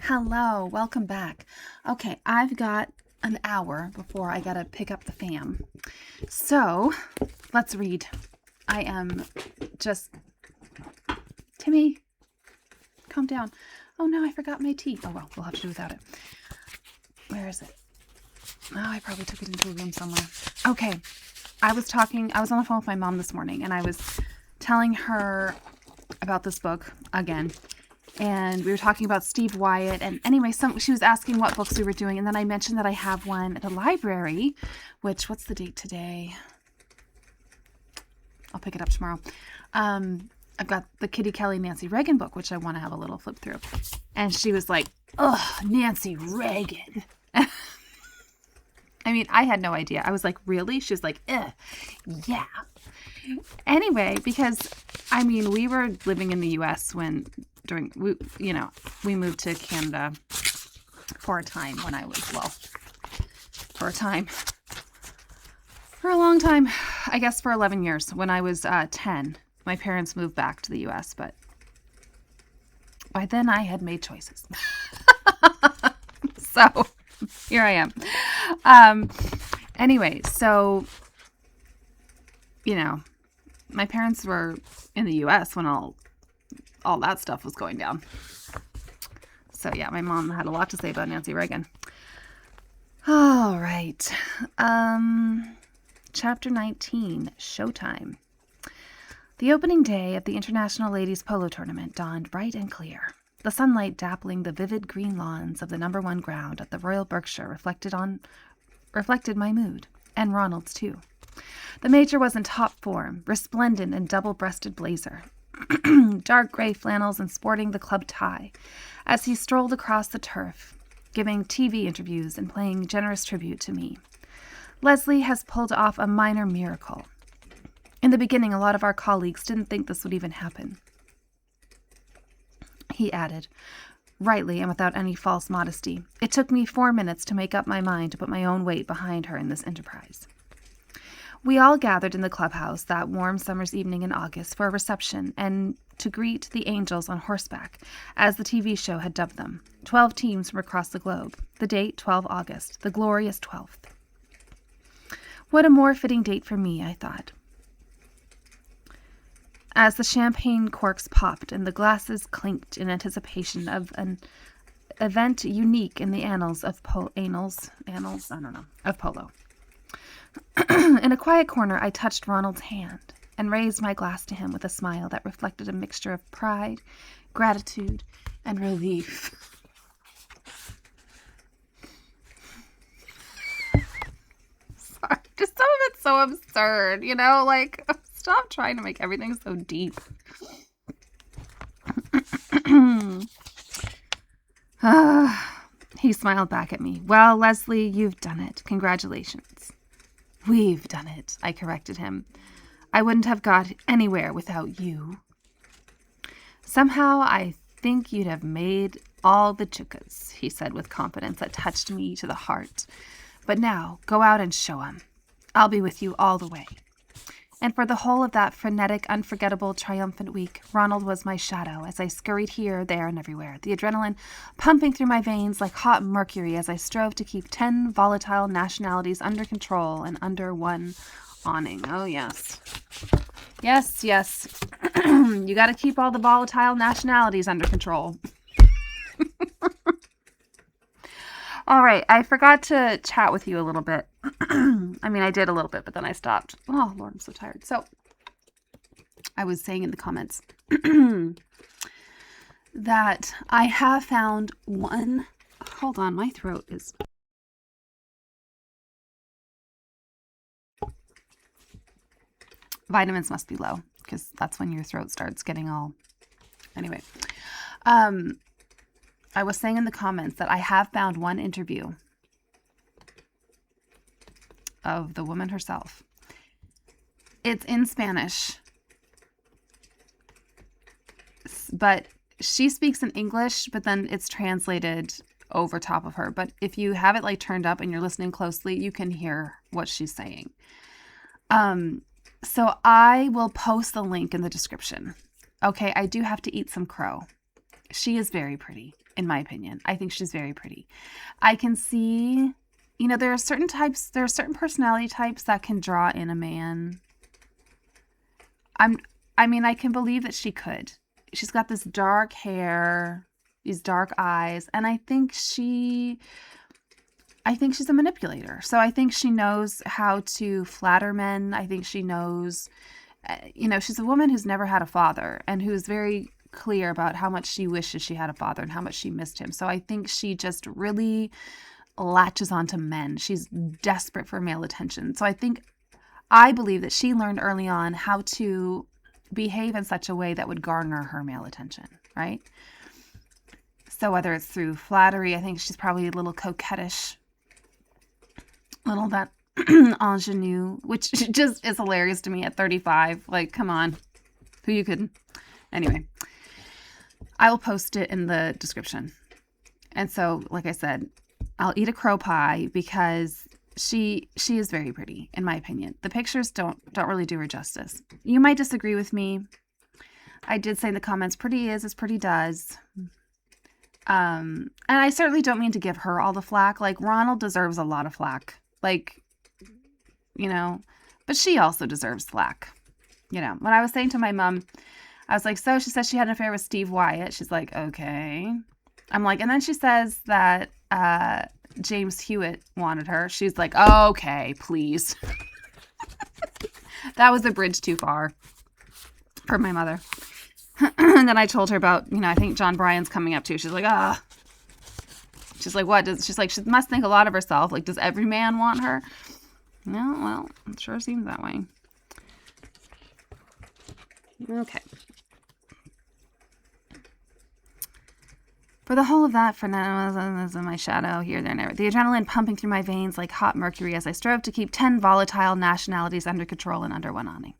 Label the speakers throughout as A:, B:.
A: Hello, welcome back. Okay, I've got an hour before I gotta pick up the fam. So, let's read. I am just... Timmy, calm down. Oh no, I forgot my tea. Oh well, we'll have to do without it. Where is it? Oh, I probably took it into a room somewhere. Okay, I was on the phone with my mom this morning, and I was telling her about this book again. And we were talking about Steve Wyatt. And anyway, she was asking what books we were doing. And then I mentioned that I have one at the library, which, what's the date today? I'll pick it up tomorrow. I've got the Kitty Kelly Nancy Reagan book, which I want to have a little flip through. And she was like, ugh, Nancy Reagan. I mean, I had no idea. I was like, really? She was like, yeah. Anyway, because, I mean, we were living in the U.S. when... we moved to Canada for a time when I was, for a long time, I guess for 11 years. When I was 10, my parents moved back to the U.S., but by then I had made choices. So here I am. Anyway, so, my parents were in the U.S. when all that stuff was going down. So yeah, my mom had a lot to say about Nancy Reagan. All right. Chapter 19, Showtime. The opening day of the International Ladies Polo Tournament dawned bright and clear. The sunlight dappling the vivid green lawns of the number one ground at the Royal Berkshire reflected my mood, and Ronald's too. The Major was in top form, resplendent in double-breasted blazer, dark gray flannels and sporting the club tie, as he strolled across the turf, giving TV interviews and paying generous tribute to me. Leslie has pulled off a minor miracle. In the beginning, a lot of our colleagues didn't think this would even happen. He added, rightly and without any false modesty, it took me 4 minutes to make up my mind to put my own weight behind her in this enterprise. We all gathered in the clubhouse that warm summer's evening in August for a reception and to greet the angels on horseback, as the TV show had dubbed them. 12 teams from across the globe. The date, 12 August, the glorious 12th. What a more fitting date for me, I thought. As the champagne corks popped and the glasses clinked in anticipation of an event unique in the annals of polo. In a quiet corner, I touched Ronald's hand and raised my glass to him with a smile that reflected a mixture of pride, gratitude, and relief. Sorry, just some of it's so absurd, stop trying to make everything so deep. He smiled back at me. Well, Leslie, you've done it. Congratulations. We've done it, I corrected him. I wouldn't have got anywhere without you. Somehow I think you'd have made all the chukas, he said with confidence that touched me to the heart. But now, go out and show 'em. I'll be with you all the way. And for the whole of that frenetic, unforgettable, triumphant week, Ronald was my shadow as I scurried here, there, and everywhere, the adrenaline pumping through my veins like hot mercury as I strove to keep 10 volatile nationalities under control and under one awning. Oh, yes. Yes. You got to keep all the volatile nationalities under control. All right, I forgot to chat with you a little bit. I mean, I did a little bit, but then I stopped. Oh, Lord, I'm so tired. So, I was saying in the comments that I have found one... Hold on, my throat is... Vitamins must be low, because that's when your throat starts getting all... Anyway, I was saying in the comments that I have found one interview of the woman herself. It's in Spanish, but she speaks in English, but then it's translated over top of her. But if you have it turned up and you're listening closely, you can hear what she's saying. So I will post the link in the description. Okay, I do have to eat some crow. She is very pretty. in my opinion. I think she's very pretty. I can see, there are certain personality types that can draw in a man. I can believe that she could. She's got this dark hair, these dark eyes, and I think she's a manipulator. So I think she knows how to flatter men. I think she knows, she's a woman who's never had a father and who's very clear about how much she wishes she had a father and how much she missed him. So I think she just really latches onto men. She's desperate for male attention. So I believe that she learned early on how to behave in such a way that would garner her male attention, right? So whether it's through flattery, I think she's probably a little coquettish, little that ingenue, which just is hilarious to me at 35. Like, come on, who you kidding? Anyway, I will post it in the description. And so, like I said, I'll eat a crow pie because she is very pretty, in my opinion. The pictures don't really do her justice. You might disagree with me. I did say in the comments, pretty is as pretty does. And I certainly don't mean to give her all the flack. Like, Ronald deserves a lot of flack. Like, but she also deserves flack. When I was saying to my mom, I was like, so she says she had an affair with Steve Wyatt. She's like, okay. I'm like, and then she says that James Hewitt wanted her. She's like, okay, please. That was a bridge too far for my mother. And then I told her about, I think John Bryan's coming up too. She's like, She's like, what? She's like, she must think a lot of herself. Like, does every man want her? No, well, it sure seems that way. Okay. For the whole of that, for now, is in my shadow, here, there, and there. The adrenaline pumping through my veins like hot mercury as I strove to keep 10 volatile nationalities under control and under one awning.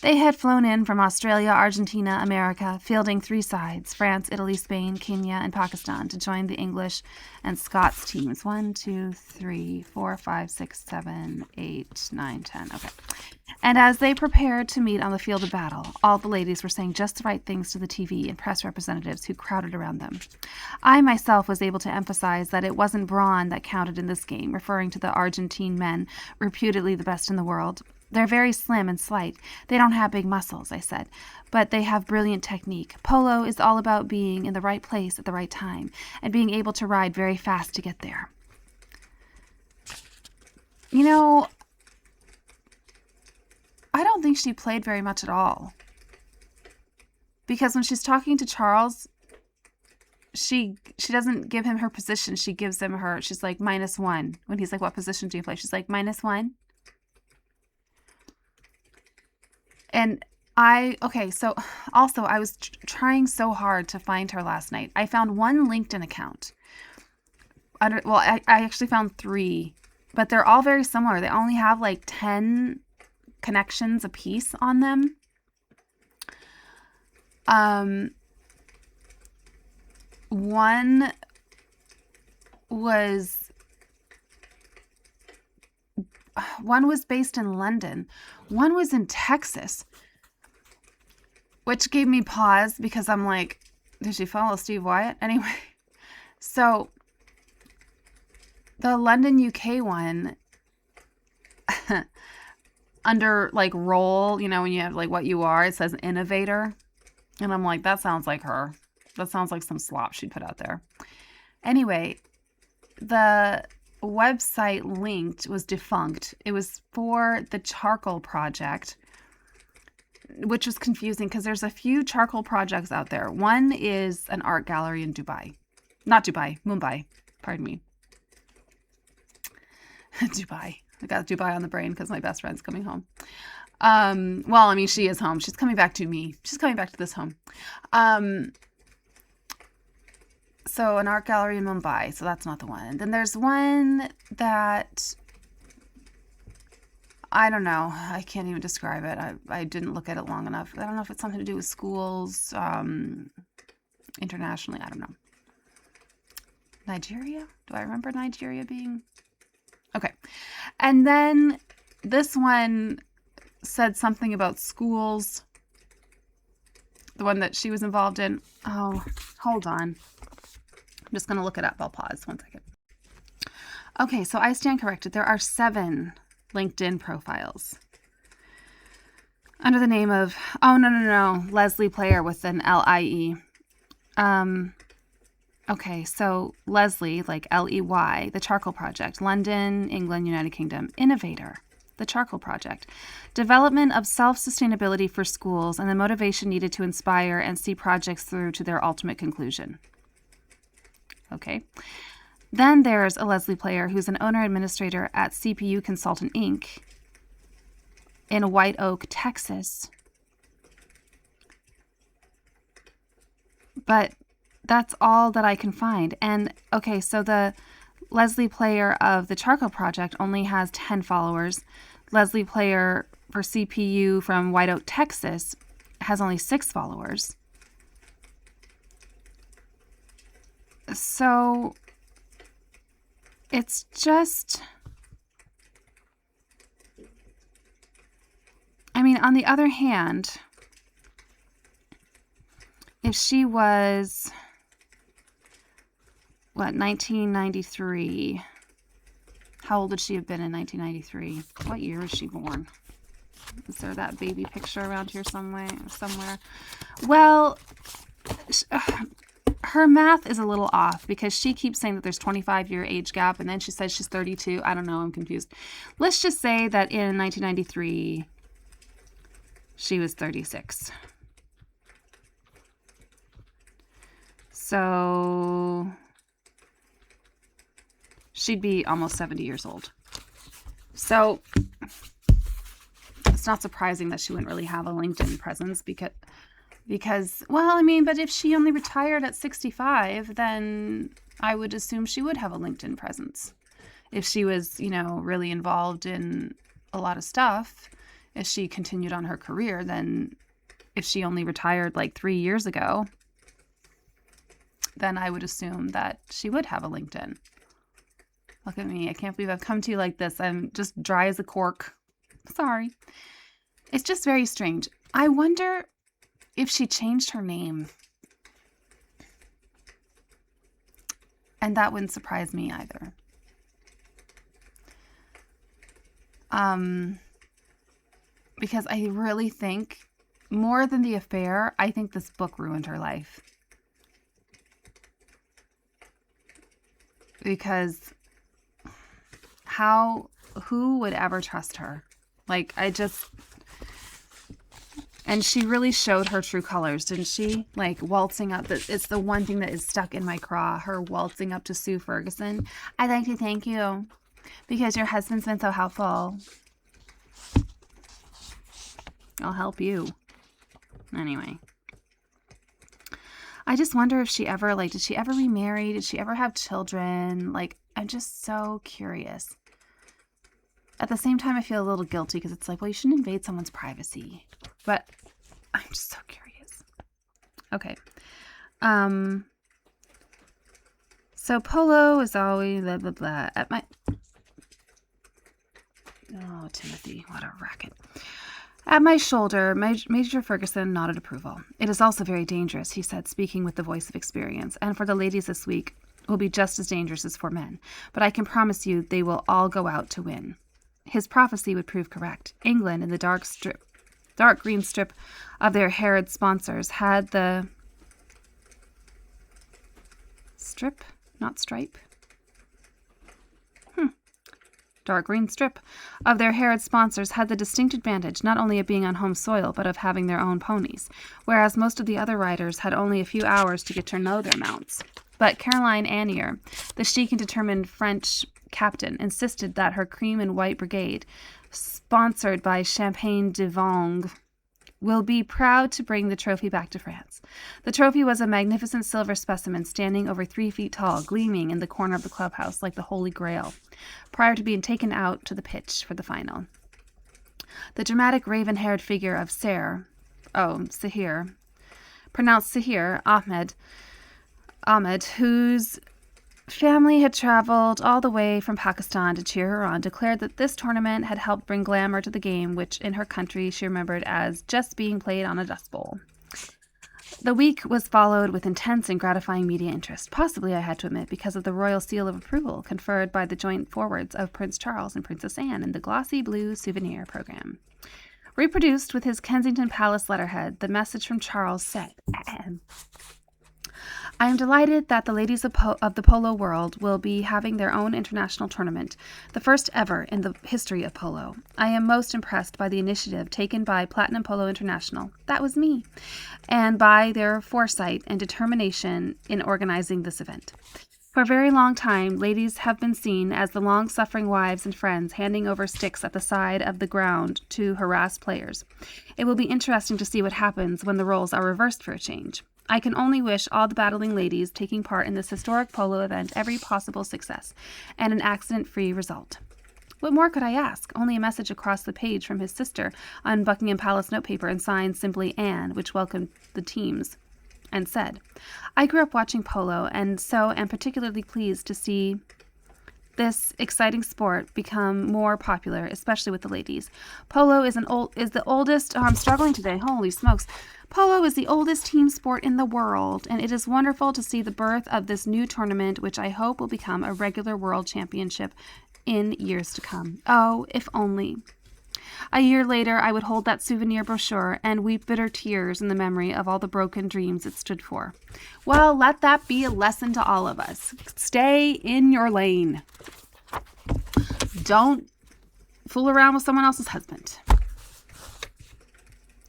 A: They had flown in from Australia, Argentina, America, fielding 3 sides, France, Italy, Spain, Kenya, and Pakistan, to join the English and Scots teams. 1, 2, 3, 4, 5, 6, 7, 8, 9, 10. Okay. And as they prepared to meet on the field of battle, all the ladies were saying just the right things to the TV and press representatives who crowded around them. I myself was able to emphasize that it wasn't brawn that counted in this game, referring to the Argentine men, reputedly the best in the world. They're very slim and slight. They don't have big muscles, I said, but they have brilliant technique. Polo is all about being in the right place at the right time and being able to ride very fast to get there. I don't think she played very much at all. Because when she's talking to Charles, she doesn't give him her position. She gives him she's like, -1. When he's like, what position do you play? She's like, -1. And so also I was trying so hard to find her last night. I found one LinkedIn account. I actually found 3, but they're all very similar. They only have like 10 connections a piece on them. One was based in London. One was in Texas, which gave me pause because I'm like, did she follow Steve Wyatt? Anyway, so the London, UK one, under like role, when you have like what you are, it says innovator. And I'm like, that sounds like her. That sounds like some slop she'd put out there. Anyway, the website linked was defunct. It was for the charcoal project, which was confusing because there's a few charcoal projects out there. One is an art gallery in Mumbai. Pardon me. Dubai. I got Dubai on the brain because my best friend's coming home. She is home. She's coming back to me. She's coming back to this home. So an art gallery in Mumbai. So that's not the one. And then there's one that, I don't know. I can't even describe it. I didn't look at it long enough. I don't know if it's something to do with schools, internationally. I don't know. Nigeria? Do I remember Nigeria being? Okay. And then this one said something about schools. The one that she was involved in. Oh, hold on. I'm just going to look it up. I'll pause 1 second. Okay, so I stand corrected. There are 7 LinkedIn profiles under the name of, Leslie Player with an L-I-E. Okay, so Leslie, like L-E-Y, The Charcoal Project, London, England, United Kingdom. Innovator, The Charcoal Project. Development of self-sustainability for schools and the motivation needed to inspire and see projects through to their ultimate conclusion. Okay. Then there's a Leslie Player who's an owner-administrator at CPU Consultant, Inc. in White Oak, Texas. But that's all that I can find. And, okay, so the Leslie Player of the Charcoal Project only has 10 followers. Leslie Player for CPU from White Oak, Texas has only 6 followers. So it's just, I mean, on the other hand, if she was, 1993, how old would she have been in 1993? What year was she born? Is there that baby picture around here somewhere? Well, her math is a little off because she keeps saying that there's 25-year age gap, and then she says she's 32. I don't know. I'm confused. Let's just say that in 1993, she was 36. So she'd be almost 70 years old. So it's not surprising that she wouldn't really have a LinkedIn presence because, well, I mean, but if she only retired at 65, then I would assume she would have a LinkedIn presence. If she was, really involved in a lot of stuff, if she continued on her career, then if she only retired like 3 years ago, then I would assume that she would have a LinkedIn. Look at me. I can't believe I've come to you like this. I'm just dry as a cork. Sorry. It's just very strange. I wonder if she changed her name. And that wouldn't surprise me either. Because I really think, more than the affair, I think this book ruined her life. Because who would ever trust her? Like, and she really showed her true colors, didn't she? Like, waltzing up. It's the one thing that is stuck in my craw, her waltzing up to Sue Ferguson. I'd like to thank you because your husband's been so helpful. I'll help you. Anyway. I just wonder if she ever, did she ever remarry? Did she ever have children? I'm just so curious. At the same time, I feel a little guilty because it's like, well, you shouldn't invade someone's privacy. But I'm just so curious. Okay. So Polo is always blah, blah, blah. Oh, Timothy, what a racket. At my shoulder, Major Ferguson nodded approval. It is also very dangerous, he said, speaking with the voice of experience. And for the ladies this week, will be just as dangerous as for men. But I can promise you they will all go out to win. His prophecy would prove correct. England, in the dark green strip of their Herod sponsors, had the strip, not stripe. Dark green strip of their Herod sponsors had the distinct advantage not only of being on home soil, but of having their own ponies, whereas most of the other riders had only a few hours to get to know their mounts. But Caroline Annier, the chic and determined French captain, insisted that her cream and white brigade, sponsored by Champagne de Vangue, will be proud to bring the trophy back to France. The trophy was a magnificent silver specimen standing over 3 feet tall, gleaming in the corner of the clubhouse like the Holy Grail, prior to being taken out to the pitch for the final. The dramatic raven-haired figure of Sahir, pronounced Sahir Ahmed, whose family had traveled all the way from Pakistan to cheer her on, declared that this tournament had helped bring glamour to the game, which in her country she remembered as just being played on a dust bowl. The week was followed with intense and gratifying media interest, possibly, I had to admit, because of the royal seal of approval conferred by the joint forwards of Prince Charles and Princess Anne in the glossy blue souvenir program. Reproduced with his Kensington Palace letterhead, the message from Charles said, I am delighted that the ladies of the polo world will be having their own international tournament, the first ever in the history of polo. I am most impressed by the initiative taken by Platinum Polo International, that was me, and by their foresight and determination in organizing this event. For a very long time, ladies have been seen as the long-suffering wives and friends handing over sticks at the side of the ground to harass players. It will be interesting to see what happens when the roles are reversed for a change. I can only wish all the battling ladies taking part in this historic polo event every possible success and an accident-free result. What more could I ask? Only a message across the page from his sister on Buckingham Palace notepaper and signed simply Anne, which welcomed the teams, and said, I grew up watching polo and so am particularly pleased to see this exciting sport become more popular, especially with the ladies. Polo is the oldest, I'm struggling today, holy smokes. Polo is the oldest team sport in the world, and it is wonderful to see the birth of this new tournament, which I hope will become a regular world championship in years to come. Oh, if only. A year later, I would hold that souvenir brochure and weep bitter tears in the memory of all the broken dreams it stood for. Well, let that be a lesson to all of us. Stay in your lane. Don't fool around with someone else's husband.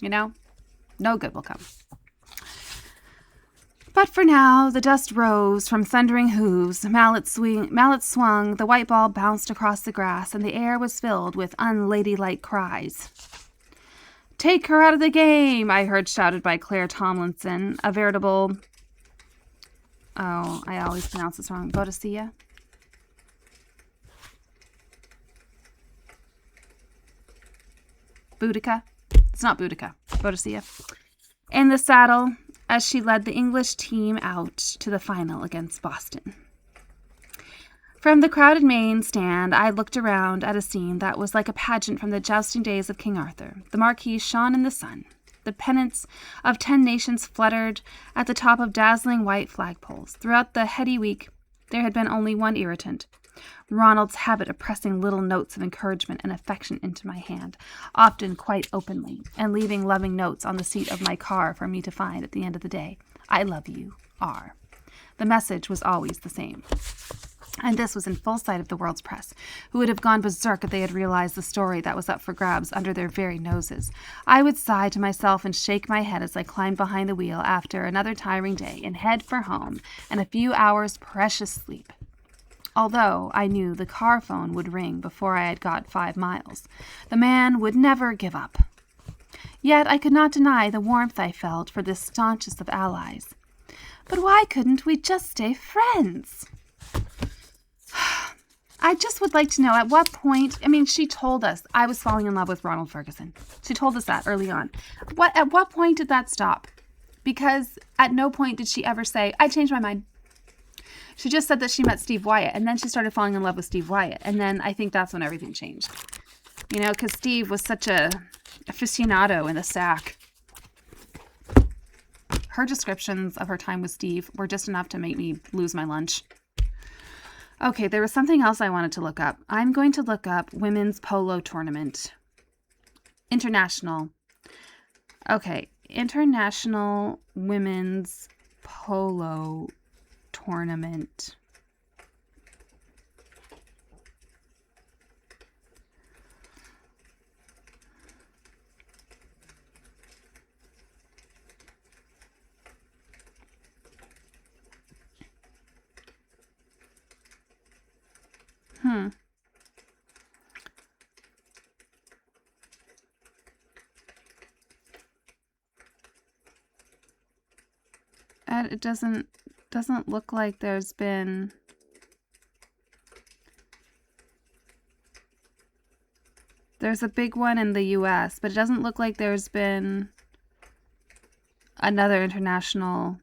A: You know, no good will come. But for now, the dust rose from thundering hooves, mallets swung, the white ball bounced across the grass, and the air was filled with unladylike cries. Take her out of the game, I heard shouted by Claire Tomlinson, a veritable, I always pronounce this wrong, Boadicea? Boudica? It's not Boudica, Boadicea. In the saddle, as she led the English team out to the final against Boston. From the crowded main stand, I looked around at a scene that was like a pageant from the jousting days of King Arthur. The marquee shone in the sun. The pennants of 10 nations fluttered at the top of dazzling white flagpoles. Throughout the heady week, there had been only one irritant. Ronald's habit of pressing little notes of encouragement and affection into my hand, often quite openly, and leaving loving notes on the seat of my car for me to find at the end of the day. I love you, R. The message was always the same. And this was in full sight of the world's press, who would have gone berserk if they had realized the story that was up for grabs under their very noses. I would sigh to myself and shake my head as I climbed behind the wheel after another tiring day and head for home and a few hours' precious sleep. Although I knew the car phone would ring before I had got 5 miles. The man would never give up. Yet I could not deny the warmth I felt for this staunchest of allies. But why couldn't we just stay friends? I just would like to know at what point, she told us I was falling in love with Ronald Ferguson. She told us that early on. At what point did that stop? Because at no point did she ever say, I changed my mind. She just said that she met Steve Wyatt, and then she started falling in love with Steve Wyatt. And then I think that's when everything changed. You know, because Steve was such a aficionado in the sack. Her descriptions of her time with Steve were just enough to make me lose my lunch. Okay, there was something else I wanted to look up. I'm going to look up women's polo tournament. International. Okay, international women's polo tournament. It doesn't look like there's been there's a big one in the US, but it doesn't look like there's been another international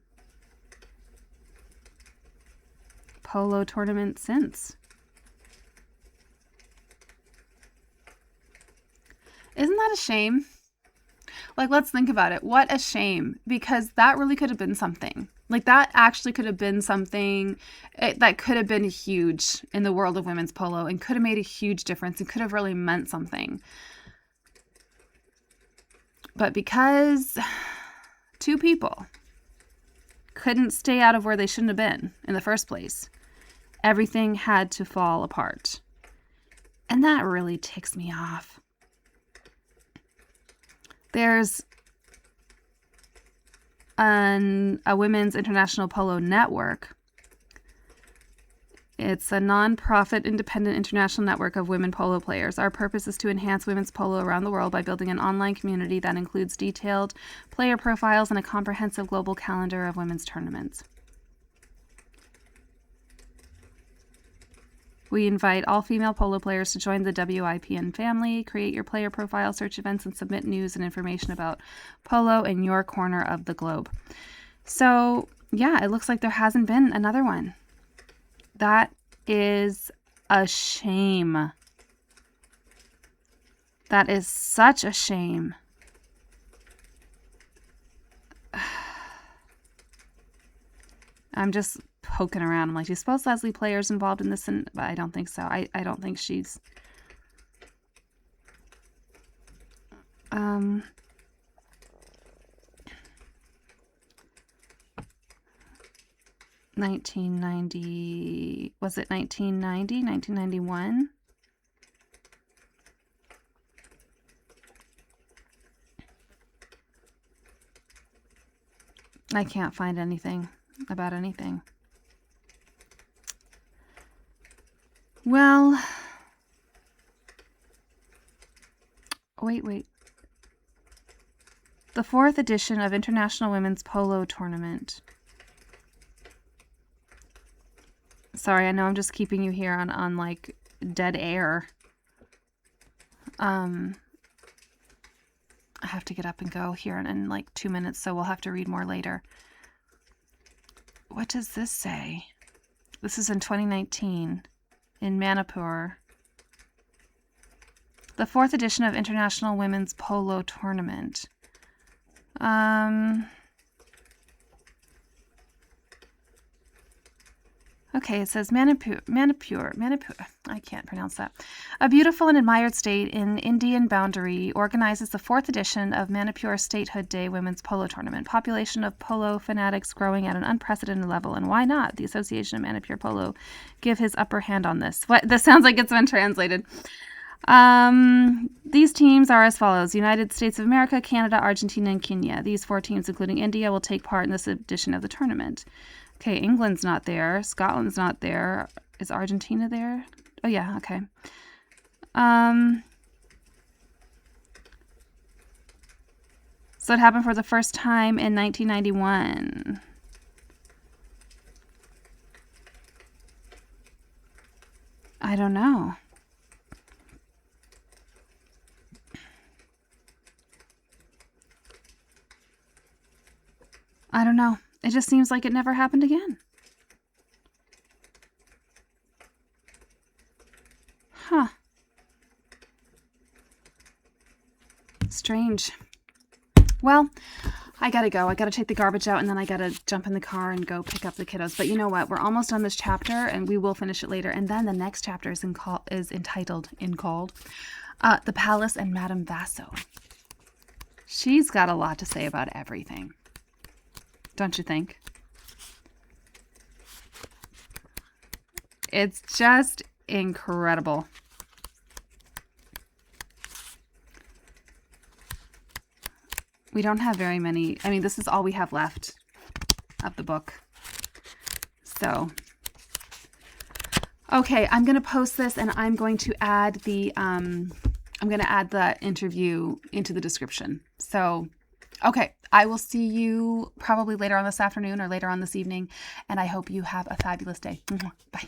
A: polo tournament since. Isn't that a shame? Like, let's think about it. What a shame, because that really could have been something. Like, that actually could have been something that could have been huge in the world of women's polo and could have made a huge difference and could have really meant something. But because two people couldn't stay out of where they shouldn't have been in the first place, everything had to fall apart. And that really ticks me off. There's a women's international polo network. It's a non-profit, independent international network of women polo players. Our purpose is to enhance women's polo around the world by building an online community that includes detailed player profiles and a comprehensive global calendar of women's tournaments. We invite all female polo players to join the WIPN family, create your player profile, search events, and submit news and information about polo in your corner of the globe. So, yeah, it looks like there hasn't been another one. That is a shame. That is such a shame. I'm just poking around. I'm like, do you suppose Leslie Player's involved in this? But I don't think so. I don't think she's... 1990, was it 1990, 1991? I can't find anything about anything. Well, wait. The 4th edition of International Women's Polo Tournament. Sorry, I know I'm just keeping you here on like dead air. I have to get up and go here in like 2 minutes, so we'll have to read more later. What does this say? This is in 2019 in Manipur. The 4th edition of International Women's Polo Tournament. Okay, it says Manipur, I can't pronounce that. A beautiful and admired state in Indian boundary organizes the 4th edition of Manipur Statehood Day Women's Polo Tournament. Population of polo fanatics growing at an unprecedented level, and why not? The Association of Manipur Polo give his upper hand on this. What? This sounds like it's been translated. These teams are as follows: United States of America, Canada, Argentina, and Kenya. These 4 teams, including India, will take part in this edition of the tournament. Okay, England's not there. Scotland's not there. Is Argentina there? Oh, yeah, okay. So it happened for the first time in 1991. I don't know. I don't know. It just seems like it never happened again. Huh. Strange. Well, I gotta go. I gotta take the garbage out, and then I gotta jump in the car and go pick up the kiddos. But you know what? We're almost on this chapter, and we will finish it later. And then the next chapter is entitled The Palace and Madame Vasso. She's got a lot to say about everything. Don't you think? It's just incredible. We don't have very many. I mean, this is all we have left of the book. So, okay, I'm going to post this, and I'm going to add the interview into the description. So, okay, I will see you probably later on this afternoon or later on this evening, and I hope you have a fabulous day. Bye.